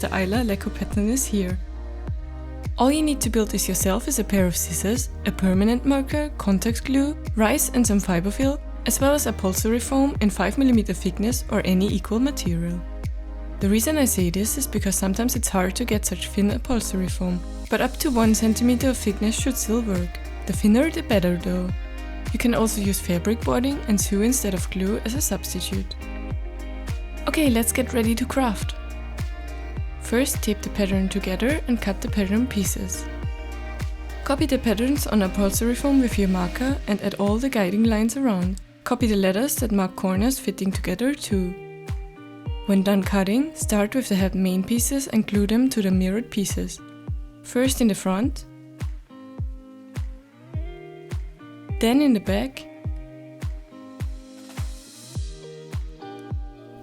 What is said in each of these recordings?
the Aayla Lekku pattern is here. All you need to build this yourself is a pair of scissors, a permanent marker, contact glue, rice and some fiberfill, as well as upholstery foam in 5mm thickness or any equal material. The reason I say this is because sometimes it's hard to get such thin upholstery foam, but up to 1 cm of thickness should still work. The thinner the better though. You can also use fabric boarding and sew instead of glue as a substitute. Okay, let's get ready to craft. First, tape the pattern together and cut the pattern pieces. Copy the patterns on upholstery foam with your marker and add all the guiding lines around. Copy the letters that mark corners fitting together too. When done cutting, start with the head main pieces and glue them to the mirrored pieces. First in the front, then in the back,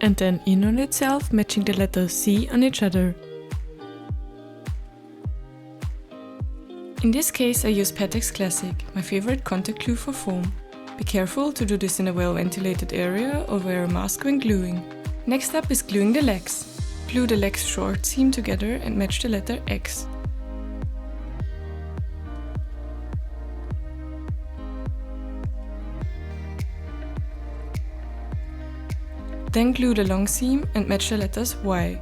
and then in on itself, matching the letter C on each other. In this case I use Pattex Classic, my favorite contact glue for foam. Be careful to do this in a well-ventilated area or wear a mask when gluing. Next up is gluing the legs. Glue the legs short seam together and match the letter X. Then glue the long seam and match the letters Y.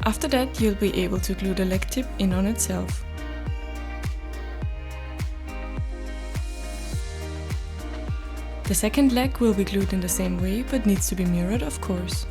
After that, you'll be able to glue the leg tip in on itself. The second leg will be glued in the same way, but needs to be mirrored, of course.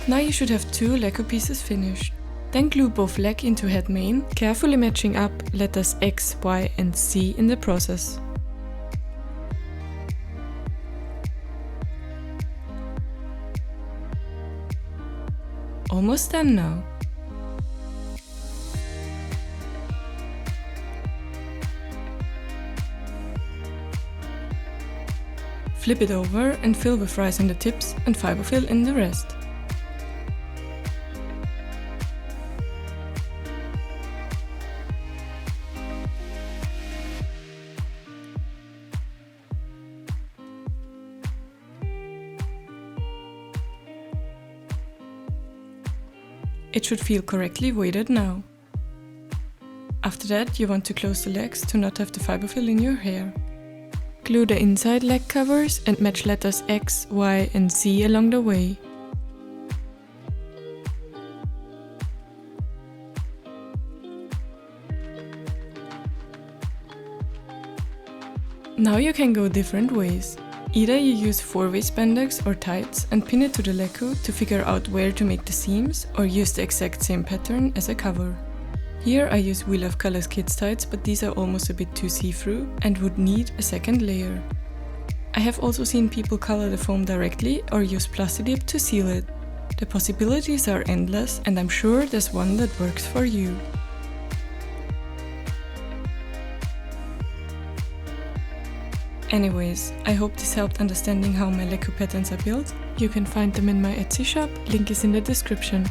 Now you should have 2 Lekku pieces finished. Then glue both leg into head main, carefully matching up letters X, Y and C in the process. Almost done now. Flip it over and fill with rice in the tips and fiberfill in the rest. It should feel correctly weighted now. After that, you want to close the legs to not have the fiberfill in your hair. Glue the inside leg covers and match letters X, Y and Z along the way. Now you can go different ways. Either you use 4-way spandex or tights and pin it to the Lekku to figure out where to make the seams, or use the exact same pattern as a cover. Here I use We Love Colors kids tights, but these are almost a bit too see-through and would need a second layer. I have also seen people color the foam directly or use Plasti-Dip to seal it. The possibilities are endless and I'm sure there's one that works for you. Anyways, I hope this helped understanding how my Lekku patterns are built. You can find them in my Etsy shop, link is in the description.